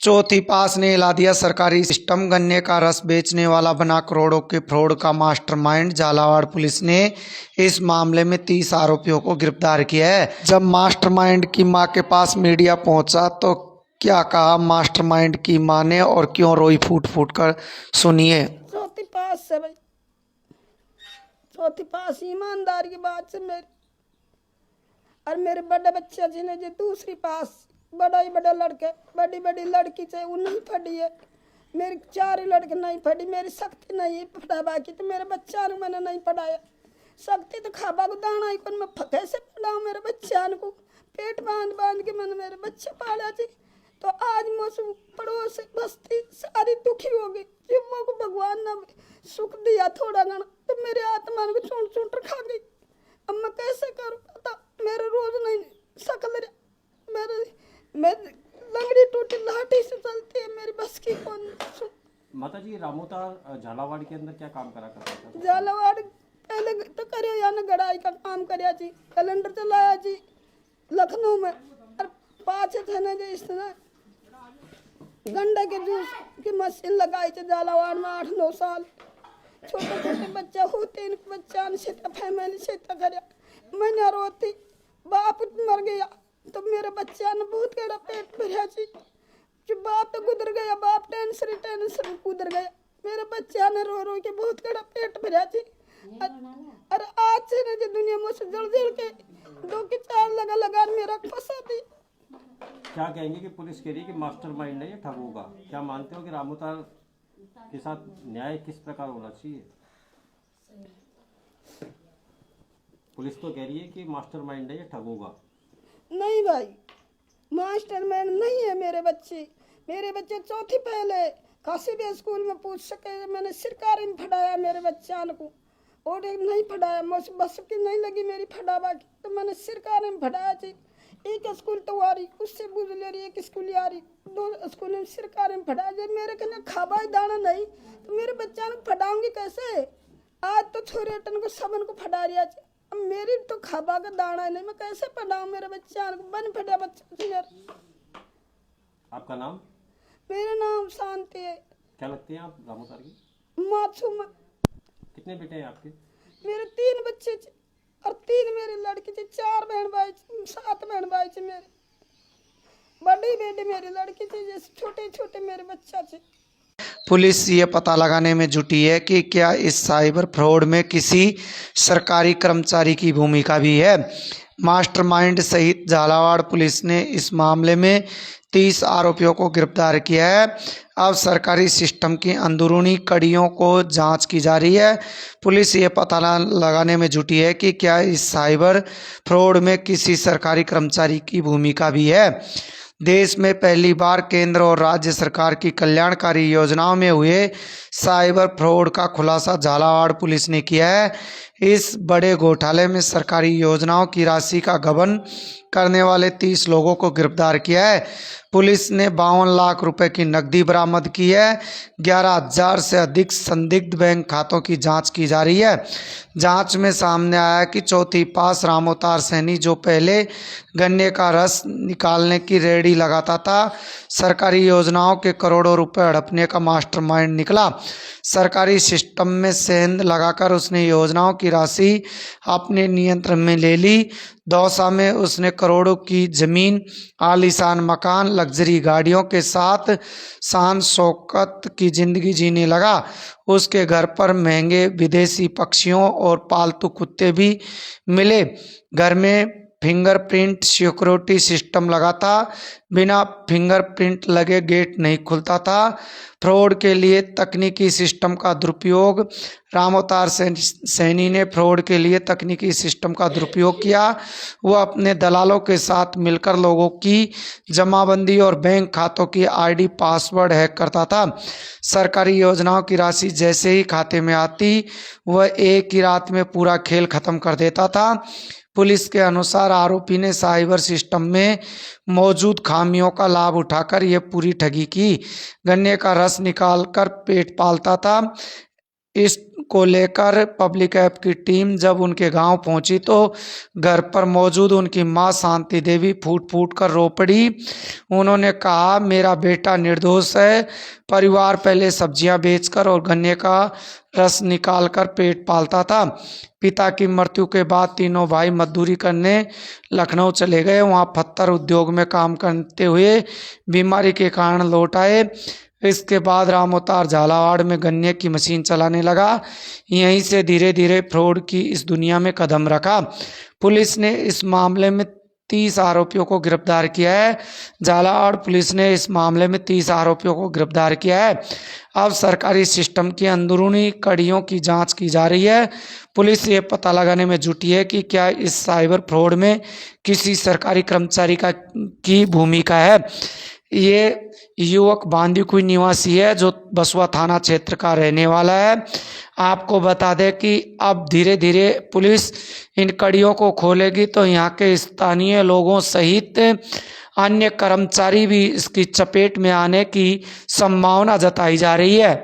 चौथी पास ने हिला दिया सरकारी सिस्टम। गन्ने का रस बेचने वाला बना करोड़ों के फ्रॉड का मास्टरमाइंड। झालावाड़ पुलिस ने इस मामले में 30 आरोपियों को गिरफ्तार किया है। जब मास्टरमाइंड की मां के पास मीडिया पहुंचा तो क्या कहा मास्टरमाइंड की मां ने और क्यों रोई फूट फूट कर, सुनिए। चौथी पास से भाई, चौथी पास ईमानदारी की बात से मेरे और मेरे बड़े बच्चे जिन्हें जो दूसरी पास बड़ा ही बड़ा लड़के बड़ी बड़ी लड़की से वो नहीं पढ़ी है। मेरी 4 लड़के नहीं पढ़ी, मेरी शक्ति नहीं पढ़ा। बाकी तो मेरे बच्चा ने मैंने नहीं पढ़ाया। शक्ति तो खाबा को दाना ही मैं कैसे पढ़ाऊँ मेरे बच्चा को। पेट बांध बांध के मैंने मेरे बच्चे पाला थी। तो आज मौसम पड़ोस बस्ती सारी दुखी हो गई। जुम्मों को भगवान ने सुख दिया थोड़ा घना, तो मेरे आत्मा को चूंट चूंट रखा गई। अब मैं कैसे करूँ पता, मेरे रोज नहीं सकल मेरे मैं लंगड़ी टूटी लाठी से चलती है, मेरी बस की कौन। माता जी, रामोतार झालावाड़ के अंदर क्या काम करा करता था? झालावाड़ पहले तो करे या ना गड़ाई का काम करया जी, कैलेंडर चलाया जी लखनऊ में। और 5 थे ना जी इसने गंडा के जूस की मशीन लगाई थी झालावाड़ में 8-9 साल। छोटे छोटे बच्चा होते इनके बच्चा से फैमिली से करे। मैंने रोती बाप मर गया तो मेरे बच्चा ने बहुत गड़ा पेट भरा जी। जो बाप तो गुजर गया, बाप टेंशन गुजर गया। मेरे बच्चा ने रो रो के बहुत गड़ा पेट भरा जी। और आज से ना जो दुनिया में से जड़ जड़ के 2 के 4 लगा मेरा फंसा दी। क्या कहेंगे कि पुलिस कह रही है कि मास्टरमाइंड है ये ठगों का? क्या मानते हो कि रामोतार के साथ न्याय किस प्रकार होना चाहिए? पुलिस तो कह रही है कि मास्टरमाइंड है ये ठगों का। नहीं भाई, मास्टरमाइंड नहीं है मेरे बच्चे। मेरे बच्चे चौथी पहले काशीबे स्कूल में पूछ सके, मैंने सरकारी में पढ़ाया मेरे बच्चा को। और नहीं पढ़ाया, बस की नहीं लगी मेरी फटावा की, तो मैंने सरकारी में पढ़ाया जी। एक स्कूल तो आ रही, उससे बुझ ले रही, एक स्कूल आ रही, 2 स्कूल में सरकारी में पढ़ाया। जब मेरे कने खाबा दाना नहीं तो मेरे बच्चा को पढ़ाऊंगी कैसे? आज तो छोरे को सबन को पढ़ा रिया। अब मेरी तो खाबा का दाना नहीं, मैं कैसे पढ़ाऊं मेरे बच्चा को? बन फटा बच्चा। आपका नाम? मेरा नाम शांति है। क्या लगती है आप रामोतार की? मासूम। कितने बेटे हैं आपके? मेरे 3 बच्चे थे और 3 मेरी लड़की थी। 4 बहन भाई, 7 बहन भाई थे मेरे। बड़ी बेटी मेरी लड़की थी, जैसे छोटे छोटे मेरे बच्चा थे। पुलिस ये पता लगाने में जुटी है कि क्या इस साइबर फ्रॉड में किसी सरकारी कर्मचारी की भूमिका भी है। मास्टरमाइंड सहित झालावाड़ पुलिस ने इस मामले में 30 आरोपियों को गिरफ्तार किया है। अब सरकारी सिस्टम की अंदरूनी कड़ियों को जांच की जा रही है। पुलिस ये पता लगाने में जुटी है कि क्या इस साइबर फ्रॉड में किसी सरकारी कर्मचारी की भूमिका भी है। देश में पहली बार केंद्र और राज्य सरकार की कल्याणकारी योजनाओं में हुए साइबर फ्रॉड का खुलासा झालावाड़ पुलिस ने किया है। इस बड़े घोटाले में सरकारी योजनाओं की राशि का गबन करने वाले 30 लोगों को गिरफ्तार किया है। पुलिस ने 52 लाख रुपए की नकदी बरामद की है। 11,000 से अधिक संदिग्ध बैंक खातों की जांच की जा रही है। जांच में सामने आया कि चौथी पास रामोतार सैनी, जो पहले गन्ने का रस निकालने की रेडी लगाता था, सरकारी योजनाओं के करोड़ों रुपए हड़पने का मास्टरमाइंड निकला। सरकारी सिस्टम में सेंध लगाकर उसने योजनाओं की राशि अपने नियंत्रण में ले ली। दौसा में उसने करोड़ों की जमीन, आलीशान मकान, लग्जरी गाड़ियों के साथ शान शौकत की जिंदगी जीने लगा। उसके घर पर महंगे विदेशी पक्षियों और पालतू कुत्ते भी मिले। घर में फिंगरप्रिंट सिक्योरिटी सिस्टम लगा था। बिना फिंगरप्रिंट लगे गेट नहीं खुलता था। फ्रॉड के लिए तकनीकी सिस्टम का दुरुपयोग। रामोतार सैनी ने फ्रॉड के लिए तकनीकी सिस्टम का दुरुपयोग किया। वह अपने दलालों के साथ मिलकर लोगों की जमाबंदी और बैंक खातों की आईडी पासवर्ड हैक करता था। सरकारी योजनाओं की राशि जैसे ही खाते में आती, वह एक ही रात में पूरा खेल खत्म कर देता था। पुलिस के अनुसार आरोपी ने साइबर सिस्टम में मौजूद खामियों का लाभ उठाकर यह पूरी ठगी की। गन्ने का रस निकालकर पेट पालता था। इसको लेकर पब्लिक ऐप की टीम जब उनके गांव पहुंची तो घर पर मौजूद उनकी मां शांति देवी फूट फूट कर रो पड़ी। उन्होंने कहा, मेरा बेटा निर्दोष है। परिवार पहले सब्जियां बेचकर और गन्ने का रस निकालकर पेट पालता था। पिता की मृत्यु के बाद तीनों भाई मजदूरी करने लखनऊ चले गए। वहां पत्थर उद्योग में काम करते हुए बीमारी के कारण लौट आए। इसके बाद राम अवतार झालावाड़ में गन्ने की मशीन चलाने लगा। यहीं से धीरे धीरे फ्रॉड की इस दुनिया में कदम रखा। पुलिस ने इस मामले में 30 आरोपियों को गिरफ्तार किया है। झालावाड़ पुलिस ने इस मामले में 30 आरोपियों को गिरफ्तार किया है। अब सरकारी सिस्टम की अंदरूनी कड़ियों की जांच की जा रही है। पुलिस ये पता लगाने में जुटी है कि क्या इस साइबर फ्रॉड में किसी सरकारी कर्मचारी की भूमिका है। ये युवक बांदीकुई निवासी है जो बसुआ थाना क्षेत्र का रहने वाला है। आपको बता दें कि अब धीरे धीरे पुलिस इन कड़ियों को खोलेगी तो यहाँ के स्थानीय लोगों सहित अन्य कर्मचारी भी इसकी चपेट में आने की संभावना जताई जा रही है।